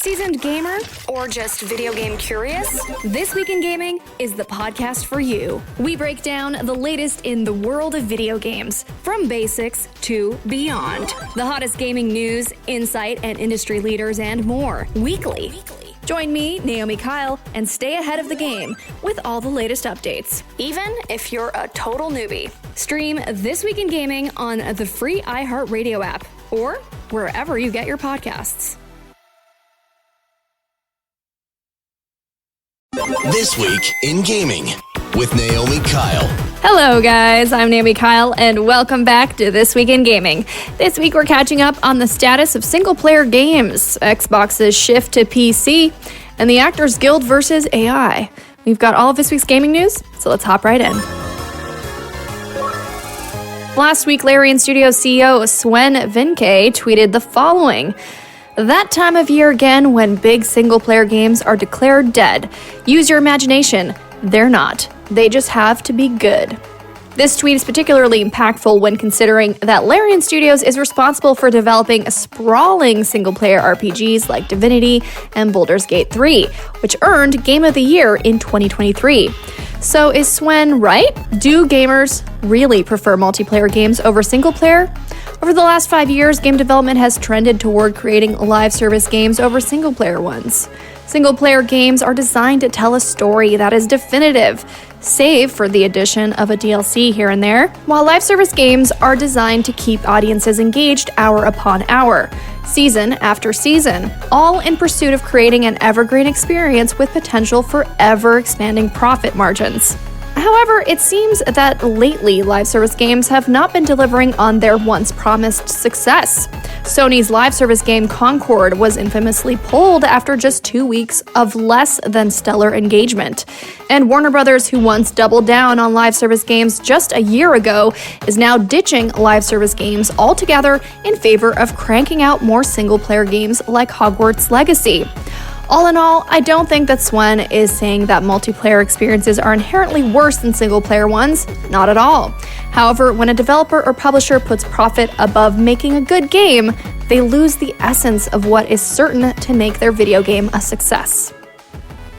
Seasoned gamer? Or just video game curious? This Week in Gaming is the podcast for you. We break down the latest in the world of video games, from basics to beyond. The hottest gaming news, insight, and industry leaders and more, weekly. Join me, Naomi Kyle, and stay ahead of the game with all the latest updates, even if you're a total newbie. Stream This Week in Gaming on the free iHeartRadio app or wherever you get your podcasts. This Week in Gaming with Naomi Kyle. Hello guys, I'm Naomi Kyle and welcome back to This Week in Gaming. This week we're catching up on the status of single-player games, Xbox's shift to PC, and the Actors Guild versus AI. We've got all of this week's gaming news, so let's hop right in. Last week, Larian Studios CEO Sven Vincke tweeted the following: "That time of year again when big single-player games are declared dead. Use your imagination. They're not. They just have to be good." This tweet is particularly impactful when considering that Larian Studios is responsible for developing sprawling single-player RPGs like Divinity and Baldur's Gate 3, which earned Game of the Year in 2023. So is Sven right? Do gamers really prefer multiplayer games over single-player? Over the last 5 years, game development has trended toward creating live service games over single-player ones. Single-player games are designed to tell a story that is definitive, save for the addition of a DLC here and there, while live service games are designed to keep audiences engaged hour upon hour, season after season, all in pursuit of creating an evergreen experience with potential for ever-expanding profit margins. However, it seems that lately live service games have not been delivering on their once promised success. Sony's live service game Concord was infamously pulled after just 2 weeks of less than stellar engagement. And Warner Brothers, who once doubled down on live service games just a year ago, is now ditching live service games altogether in favor of cranking out more single-player games like Hogwarts Legacy. All in all, I don't think that Sven is saying that multiplayer experiences are inherently worse than single-player ones. Not at all. However, when a developer or publisher puts profit above making a good game, they lose the essence of what is certain to make their video game a success.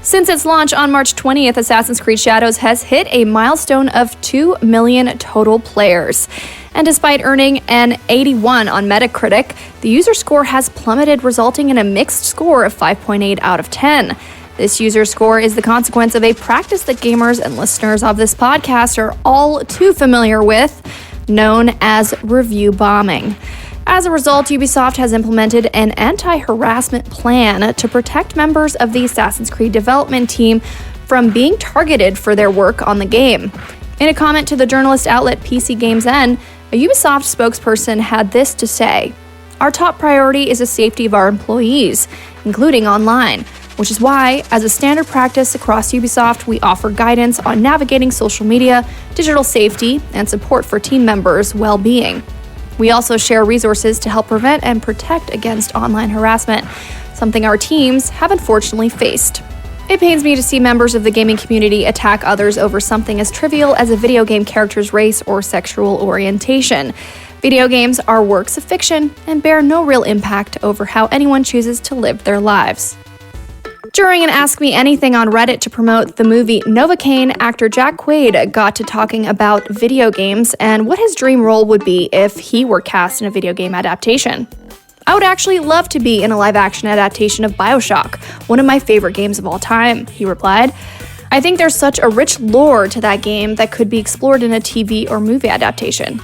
Since its launch on March 20th, Assassin's Creed Shadows has hit a milestone of 2 million total players. And despite earning an 81 on Metacritic, the user score has plummeted, resulting in a mixed score of 5.8 out of 10. This user score is the consequence of a practice that gamers and listeners of this podcast are all too familiar with, known as review bombing. As a result, Ubisoft has implemented an anti-harassment plan to protect members of the Assassin's Creed development team from being targeted for their work on the game. In a comment to the journalist outlet PC Games N, a Ubisoft spokesperson had this to say: "Our top priority is the safety of our employees, including online, which is why, as a standard practice across Ubisoft, we offer guidance on navigating social media, digital safety, and support for team members' well-being. We also share resources to help prevent and protect against online harassment, something our teams have unfortunately faced. It pains me to see members of the gaming community attack others over something as trivial as a video game character's race or sexual orientation. Video games are works of fiction and bear no real impact over how anyone chooses to live their lives." During an Ask Me Anything on Reddit to promote the movie Novocaine, actor Jack Quaid got to talking about video games and what his dream role would be if he were cast in a video game adaptation. "I would actually love to be in a live-action adaptation of BioShock, one of my favorite games of all time," he replied. "I think there's such a rich lore to that game that could be explored in a TV or movie adaptation."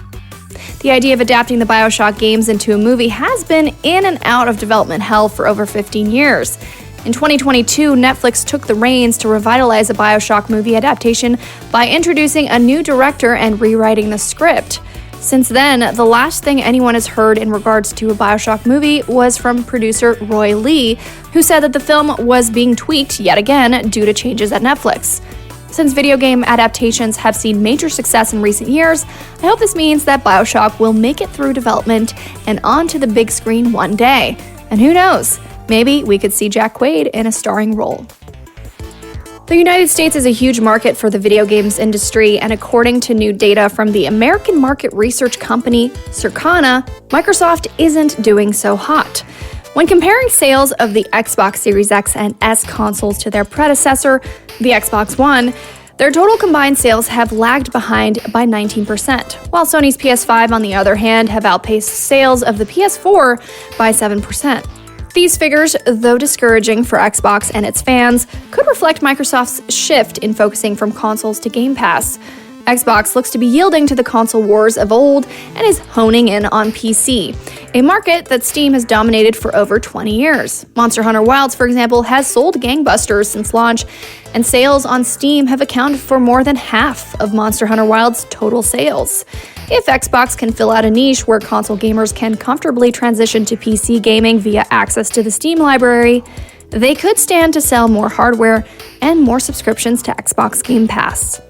The idea of adapting the BioShock games into a movie has been in and out of development hell for over 15 years. In 2022, Netflix took the reins to revitalize a BioShock movie adaptation by introducing a new director and rewriting the script. Since then, the last thing anyone has heard in regards to a BioShock movie was from producer Roy Lee, who said that the film was being tweaked yet again due to changes at Netflix. Since video game adaptations have seen major success in recent years, I hope this means that BioShock will make it through development and onto the big screen one day. And who knows, maybe we could see Jack Quaid in a starring role. The United States is a huge market for the video games industry, and according to new data from the American market research company Circana, Microsoft isn't doing so hot. When comparing sales of the Xbox Series X and S consoles to their predecessor, the Xbox One, their total combined sales have lagged behind by 19%, while Sony's PS5, on the other hand, have outpaced sales of the PS4 by 7%. These figures, though discouraging for Xbox and its fans, could reflect Microsoft's shift in focusing from consoles to Game Pass. Xbox looks to be yielding to the console wars of old and is honing in on PC, a market that Steam has dominated for over 20 years. Monster Hunter Wilds, for example, has sold gangbusters since launch, and sales on Steam have accounted for more than half of Monster Hunter Wilds' total sales. If Xbox can fill out a niche where console gamers can comfortably transition to PC gaming via access to the Steam library, they could stand to sell more hardware and more subscriptions to Xbox Game Pass.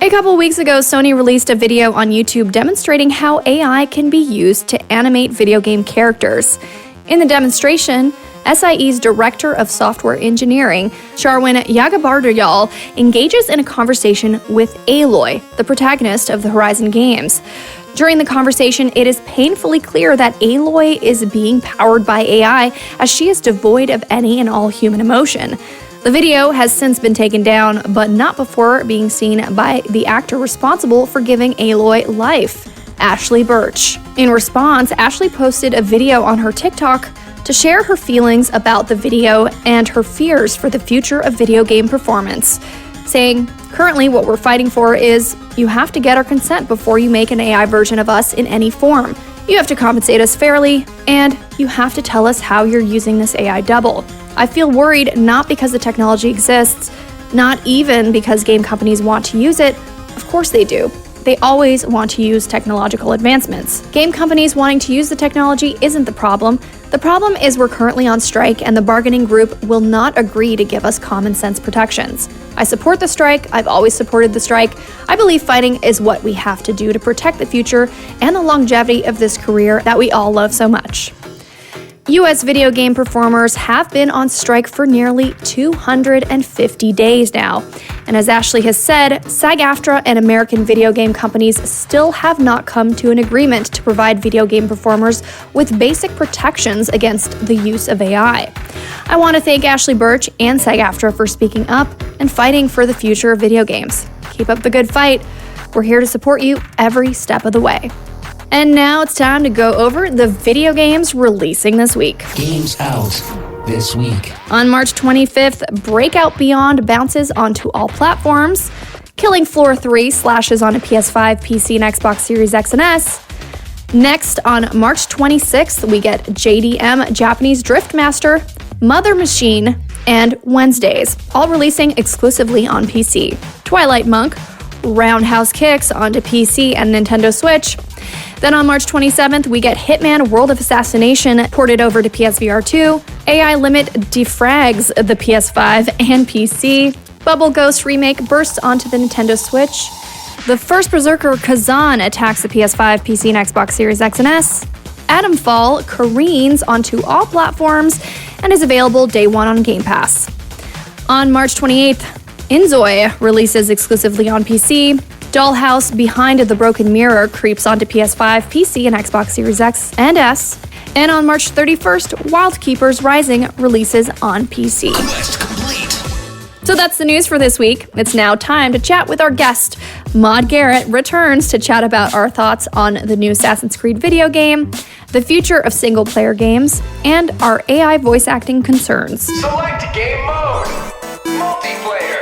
A couple weeks ago, Sony released a video on YouTube demonstrating how AI can be used to animate video game characters. In the demonstration, SIE's Director of Software Engineering, Sharwin Yagabardyal, engages in a conversation with Aloy, the protagonist of the Horizon games. During the conversation, it is painfully clear that Aloy is being powered by AI, as she is devoid of any and all human emotion. The video has since been taken down, but not before being seen by the actor responsible for giving Aloy life, Ashly Burch. In response, Ashly posted a video on her TikTok to share her feelings about the video and her fears for the future of video game performance, saying, "Currently what we're fighting for is, you have to get our consent before you make an AI version of us in any form. You have to compensate us fairly, and you have to tell us how you're using this AI double. I feel worried not because the technology exists, not even because game companies want to use it. Of course they do. They always want to use technological advancements. Game companies wanting to use the technology isn't the problem. The problem is we're currently on strike and the bargaining group will not agree to give us common sense protections. I support the strike. I've always supported the strike. I believe fighting is what we have to do to protect the future and the longevity of this career that we all love so much." U.S. video game performers have been on strike for nearly 250 days now. And as Ashly has said, SAG-AFTRA and American video game companies still have not come to an agreement to provide video game performers with basic protections against the use of AI. I want to thank Ashly Burch and SAG-AFTRA for speaking up and fighting for the future of video games. Keep up the good fight. We're here to support you every step of the way. And now it's time to go over the video games releasing this week. Games out this week. On March 25th, Breakout Beyond bounces onto all platforms. Killing Floor 3 slashes on a PS5, PC, and Xbox Series X and S. Next, on March 26th, we get JDM Japanese Drift Master, Mother Machine, and Wednesdays, all releasing exclusively on PC. Twilight Monk, Roundhouse Kicks onto PC and Nintendo Switch. Then on March 27th, we get Hitman World of Assassination ported over to PSVR 2. AI Limit defrags the PS5 and PC. Bubble Ghost Remake bursts onto the Nintendo Switch. The first Berserker Kazan attacks the PS5, PC, and Xbox Series X and S. Atomfall careens onto all platforms and is available day one on Game Pass. On March 28th, Inzoi releases exclusively on PC. Dollhouse Behind the Broken Mirror creeps onto PS5, PC, and Xbox Series X and S. And on March 31st, Wild Keepers Rising releases on PC. Quest complete. So that's the news for this week. It's now time to chat with our guest. Maude Garrett returns to chat about our thoughts on the new Assassin's Creed video game, the future of single-player games, and our AI voice acting concerns. Select game mode. Multiplayer.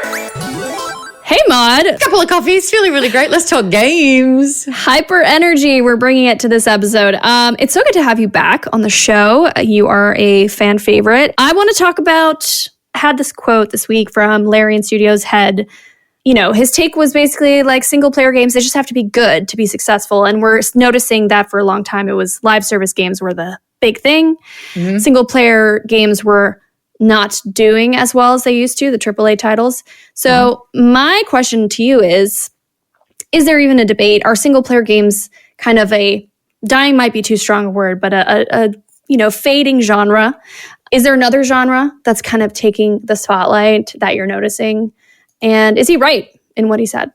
Hey, Maude. Couple of coffees, feeling really great. Let's talk games. Hyper energy. We're bringing it to this episode. It's so good to have you back on the show. You are a fan favorite. I want to talk about, had this quote this week from Larian Studios head. You know, his take was basically like single player games, they just have to be good to be successful. And we're noticing that for a long time, it was live service games were the big thing. Mm-hmm. Single player games were not doing as well as they used to, the AAA titles. So my question to you is there even a debate? Are single player games kind of a, dying might be too strong a word, but a fading genre? Is there another genre that's kind of taking the spotlight that you're noticing? And is he right in what he said?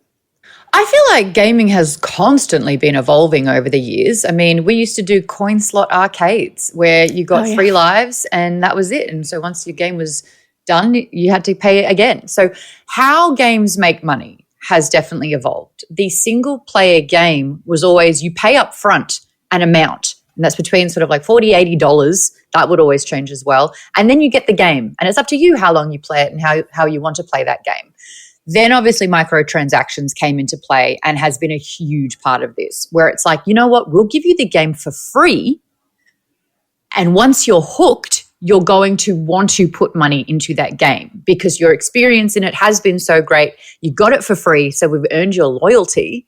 I feel like gaming has constantly been evolving over the years. I mean, we used to do coin slot arcades where you got 3 lives and that was it. And so once your game was done, you had to pay it again. So how games make money has definitely evolved. The single player game was always you pay up front an amount, and that's between sort of like $40, $80. That would always change as well. And then you get the game, and it's up to you how long you play it and how you want to play that game. Then obviously microtransactions came into play and has been a huge part of this, where it's like, you know what, we'll give you the game for free, and once you're hooked, you're going to want to put money into that game because your experience in it has been so great. You got it for free, so we've earned your loyalty,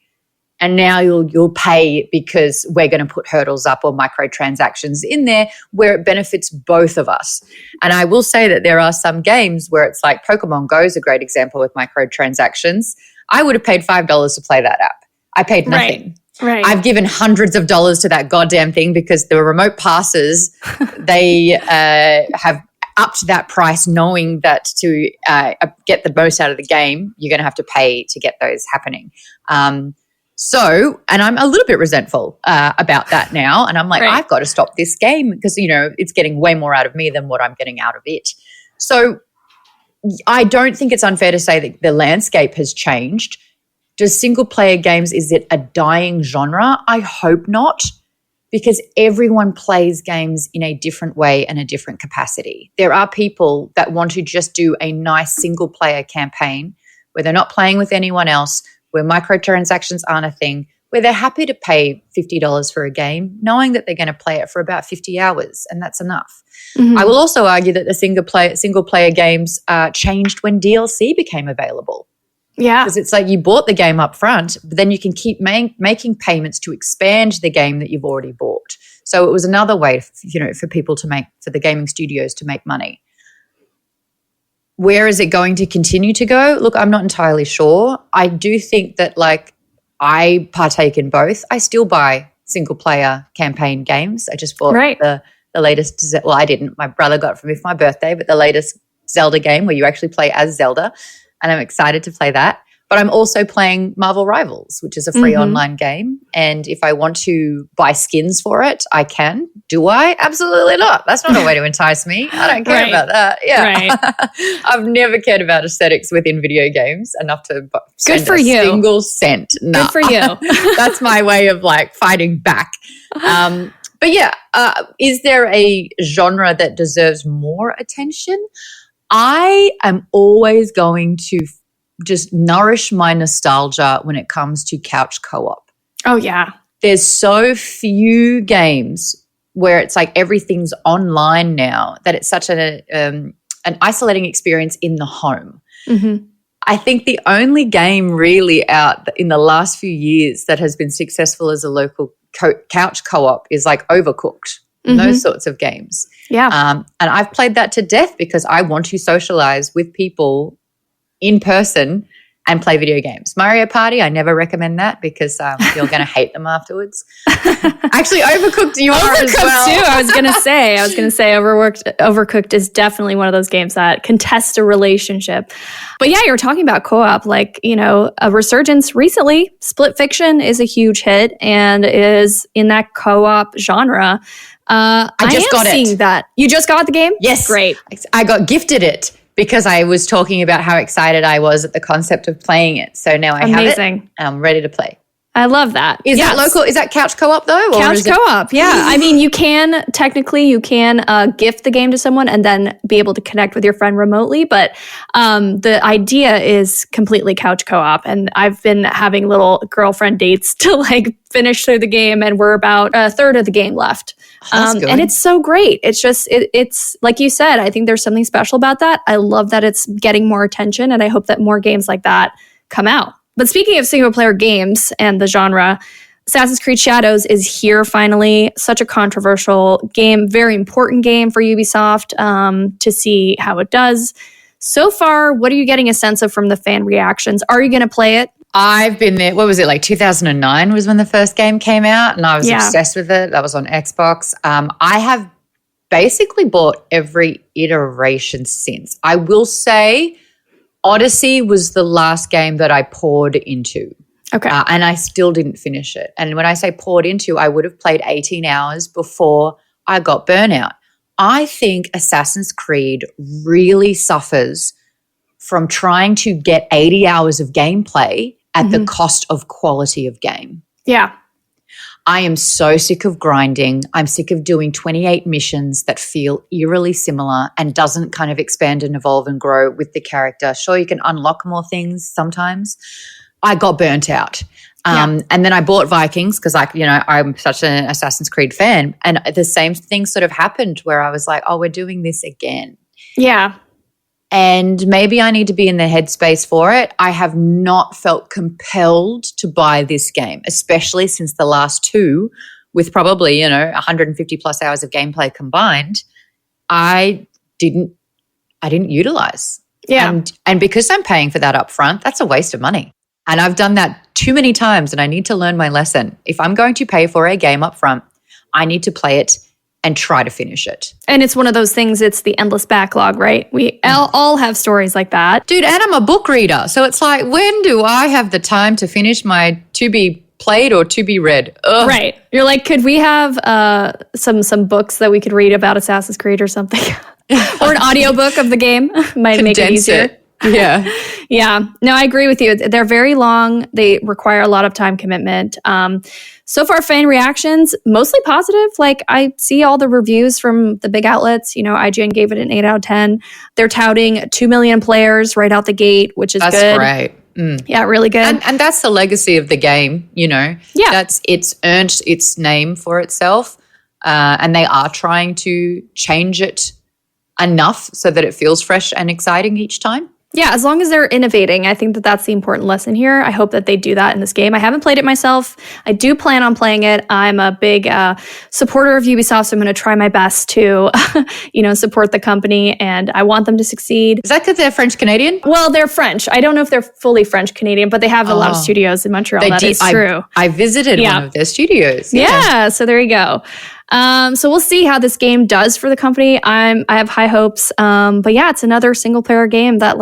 and now you'll pay because we're going to put hurdles up or microtransactions in there where it benefits both of us. And I will say that there are some games where it's like Pokemon Go is a great example with microtransactions. I would have paid $5 to play that app. I paid nothing. Right. I've given hundreds of dollars to that goddamn thing because the remote passes, they have upped that price knowing that to get the most out of the game, you're going to have to pay to get those happening. So, and I'm a little bit resentful about that now. And I'm like, I've got to stop this game because, you know, it's getting way more out of me than what I'm getting out of it. So I don't think it's unfair to say that the landscape has changed. Does single player games, is it a dying genre? I hope not, because everyone plays games in a different way and a different capacity. There are people that want to just do a nice single player campaign where they're not playing with anyone else, where microtransactions aren't a thing, where they're happy to pay $50 for a game, knowing that they're going to play it for about 50 hours, and that's enough. Mm-hmm. I will also argue that the single player games changed when DLC became available. Yeah. Because it's like you bought the game up front, but then you can keep making payments to expand the game that you've already bought. So it was another way, for people for the gaming studios to make money. Where is it going to continue to go? Look, I'm not entirely sure. I do think that I partake in both. I still buy single player campaign games. I just bought the latest. Well, I didn't. My brother got it for me for my birthday, but the latest Zelda game where you actually play as Zelda, and I'm excited to play that. But I'm also playing Marvel Rivals, which is a free online game. And if I want to buy skins for it, I can. Do I? Absolutely not. That's not a way to entice me. I don't care about that. Yeah. Right. I've never cared about aesthetics within video games enough to spend a single cent. No. Good for you. That's my way of fighting back. But yeah, is there a genre that deserves more attention? I am always going to just nourish my nostalgia when it comes to couch co-op. Oh, yeah. There's so few games where it's like everything's online now that it's such an isolating experience in the home. Mm-hmm. I think the only game really out in the last few years that has been successful as a local couch co-op is Overcooked. Those sorts of games. Yeah. And I've played that to death because I want to socialize with people in person and play video games. Mario Party, I never recommend that because you're going to hate them afterwards. Actually, Overcooked you are as well. Too. I was going to say Overcooked is definitely one of those games that contests a relationship. But yeah, you're talking about co-op, a resurgence recently. Split Fiction is a huge hit and is in that co-op genre. I just got it. That. You just got the game? Yes. Great. I got gifted it because I was talking about how excited I was at the concept of playing it. So now I have it and I'm ready to play. I love that. Is that local? Is that couch co-op though? Couch co-op, yeah. I mean, you can gift the game to someone and then be able to connect with your friend remotely. But the idea is completely couch co-op. And I've been having little girlfriend dates to finish through the game, and we're about a third of the game left. And it's so great. It's just, it's like you said, I think there's something special about that. I love that it's getting more attention, and I hope that more games like that come out. But speaking of single-player games and the genre, Assassin's Creed Shadows is here finally. Such a controversial game, very important game for Ubisoft to see how it does. So far, what are you getting a sense of from the fan reactions? Are you going to play it? I've been there. What was it, 2009 was when the first game came out, and I was obsessed with it. That was on Xbox. I have basically bought every iteration since. I will say Odyssey was the last game that I poured into. Okay. And I still didn't finish it. And when I say poured into, I would have played 18 hours before I got burnout. I think Assassin's Creed really suffers from trying to get 80 hours of gameplay at the cost of quality of game. Yeah. I am so sick of grinding. I'm sick of doing 28 missions that feel eerily similar and doesn't kind of expand and evolve and grow with the character. Sure, you can unlock more things sometimes. I got burnt out. And then I bought Vikings because, I'm such an Assassin's Creed fan. And the same thing sort of happened where I was like, oh, we're doing this again. Yeah. And maybe I need to be in the headspace for it. I have not felt compelled to buy this game, especially since the last two, with probably, 150 plus hours of gameplay combined, I didn't utilize. Yeah. And because I'm paying for that up front, that's a waste of money. And I've done that too many times, and I need to learn my lesson. If I'm going to pay for a game up front, I need to play it and try to finish it. And it's one of those things, it's the endless backlog, right? We all have stories like that. Dude, and I'm a book reader. So it's like, when do I have the time to finish my to be played or to be read? Ugh. Right. You're like, could we have some books that we could read about Assassin's Creed or something? Or an audiobook of the game might make it easier. It. Yeah. Yeah. No, I agree with you. They're very long. They require a lot of time commitment. So far, fan reactions, mostly positive. Like, I see all the reviews from the big outlets. IGN gave it an 8 out of 10. They're touting 2 million players right out the gate, which is good. That's great. Mm. Yeah, really good. And that's the legacy of the game, Yeah. It's earned its name for itself. And they are trying to change it enough so that it feels fresh and exciting each time. Yeah, as long as they're innovating, I think that that's the important lesson here. I hope that they do that in this game. I haven't played it myself. I do plan on playing it. I'm a big supporter of Ubisoft, so I'm going to try my best to, support the company, and I want them to succeed. Is that because they're French-Canadian? Well, they're French. I don't know if they're fully French-Canadian, but they have a lot of studios in Montreal. That is true. I visited one of their studios. Yeah, so there you go. So we'll see how this game does for the company. I have high hopes. But yeah, it's another single player game that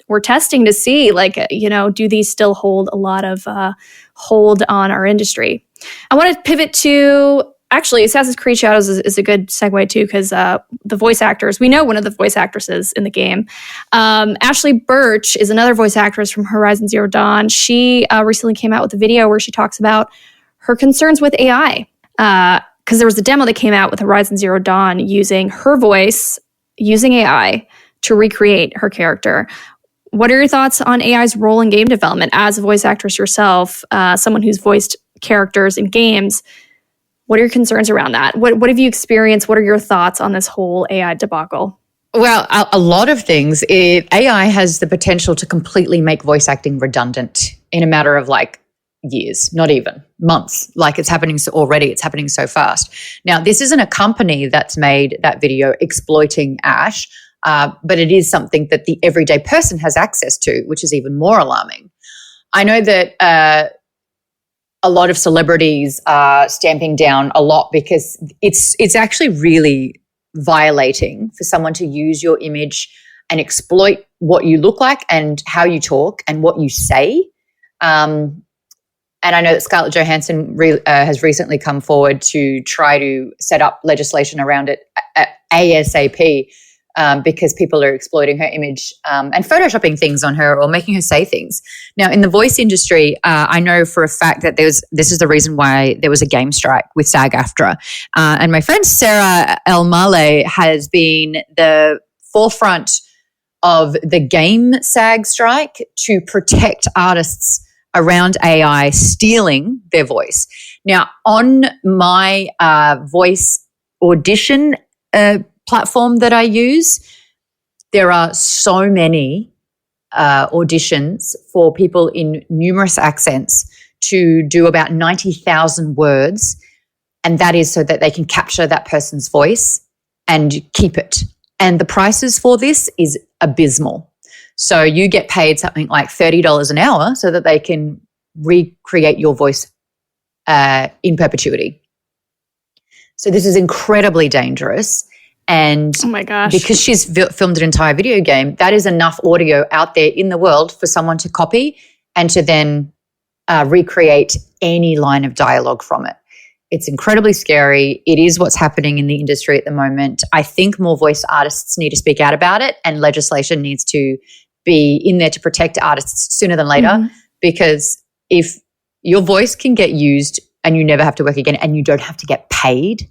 we're testing to see, do these still hold a lot of hold on our industry? I want to pivot to, actually, Assassin's Creed Shadows is a good segue too, because the voice actors, we know one of the voice actresses in the game. Ashly Burch is another voice actress from Horizon Zero Dawn. She recently came out with a video where she talks about her concerns with AI. Because there was a demo that came out with Horizon Zero Dawn using her voice, using AI to recreate her character. What are your thoughts on AI's role in game development as a voice actress yourself, someone who's voiced characters in games? What are your concerns around that? What have you experienced? What are your thoughts on this whole AI debacle? Well, a lot of things. AI has the potential to completely make voice acting redundant in a matter of years, not even months. It's happening already. It's happening so fast. Now, this isn't a company that's made that video exploiting Ash, but it is something that the everyday person has access to, which is even more alarming. I know that a lot of celebrities are stamping down a lot because it's actually really violating for someone to use your image and exploit what you look like and how you talk and what you say. And I know that Scarlett Johansson has recently come forward to try to set up legislation around it ASAP because people are exploiting her image and photoshopping things on her or making her say things. Now, in the voice industry, I know for a fact that this is the reason why there was a game strike with SAG-AFTRA. And my friend Sarah El Male has been the forefront of the game SAG strike to protect artists around AI stealing their voice. Now, on my voice audition platform that I use, there are so many auditions for people in numerous accents to do about 90,000 words, and that is so that they can capture that person's voice and keep it. And the prices for this is abysmal. So you get paid something like $30 an hour so that they can recreate your voice in perpetuity. So this is incredibly dangerous. And oh my gosh, because she's filmed an entire video game, that is enough audio out there in the world for someone to copy and to then recreate any line of dialogue from it. It's incredibly scary. It is what's happening in the industry at the moment. I think more voice artists need to speak out about it, and legislation needs to be in there to protect artists sooner than later, because if your voice can get used and you never have to work again and you don't have to get paid,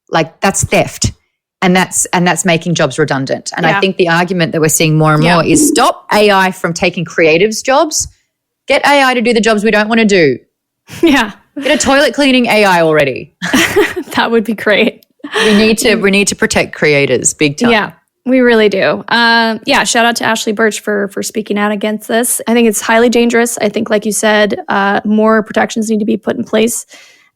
like that's theft. And that's making jobs redundant. And I think the argument that we're seeing more and more is stop AI from taking creatives' jobs. Get AI to do the jobs we don't want to do. Yeah. Get a toilet cleaning AI already. That would be great. We need to protect creators big time. Yeah, we really do. Shout out to Ashly Burch for speaking out against this. I think it's highly dangerous. I think, like you said, more protections need to be put in place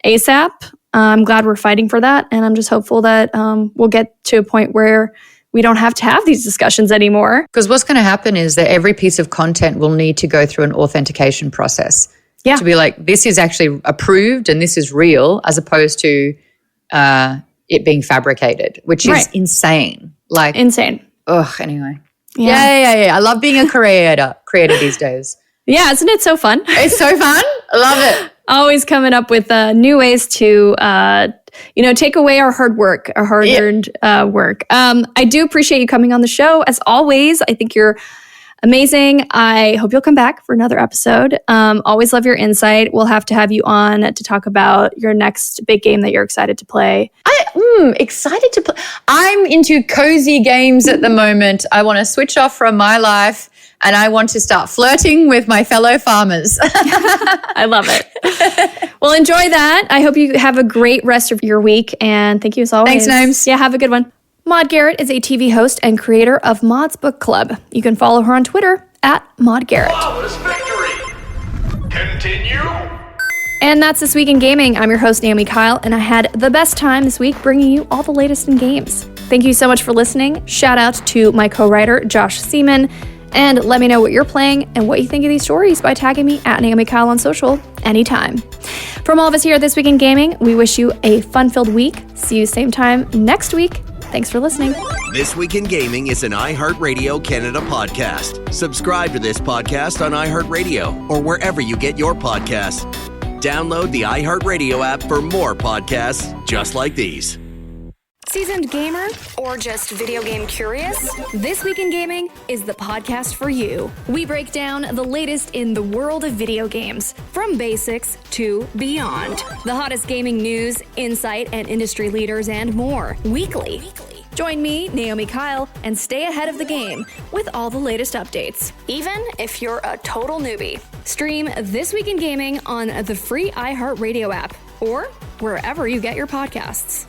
ASAP. I'm glad we're fighting for that, and I'm just hopeful that we'll get to a point where we don't have to have these discussions anymore. Because what's going to happen is that every piece of content will need to go through an authentication process. Yeah. To be like, this is actually approved and this is real, as opposed to it being fabricated, which is insane. Like insane. Anyway. Yeah. I love being a creator these days. Yeah, isn't it so fun? It's so fun. I love it. Always coming up with new ways to, take away our hard work, our hard-earned work. I do appreciate you coming on the show. As always, I think you're amazing. I hope you'll come back for another episode. Always love your insight. We'll have to have you on to talk about your next big game that you're excited to play. Excited to play. I'm into cozy games at the moment. I want to switch off from my life and I want to start flirting with my fellow farmers. I love it. Well, enjoy that. I hope you have a great rest of your week, and thank you as always. Thanks, Names. Yeah, have a good one. Maude Garrett is a TV host and creator of Maude's Book Club. You can follow her on Twitter at Maude Garrett. Flawless victory! Continue! And that's This Week in Gaming. I'm your host, Naomi Kyle, and I had the best time this week bringing you all the latest in games. Thank you so much for listening. Shout out to my co-writer, Josh Seaman. And let me know what you're playing and what you think of these stories by tagging me at Naomi Kyle on social anytime. From all of us here at This Week in Gaming, we wish you a fun-filled week. See you same time next week. Thanks for listening. This Week in Gaming is an iHeartRadio Canada podcast. Subscribe to this podcast on iHeartRadio or wherever you get your podcasts. Download the iHeartRadio app for more podcasts just like these. Seasoned gamer or just video game curious? This Week in Gaming is the podcast for you. We break down the latest in the world of video games, from basics to beyond. The hottest gaming news, insight, and industry leaders and more, weekly. Join me, Naomi Kyle, and stay ahead of the game with all the latest updates, even if you're a total newbie. Stream This Week in Gaming on the free iHeartRadio app or wherever you get your podcasts.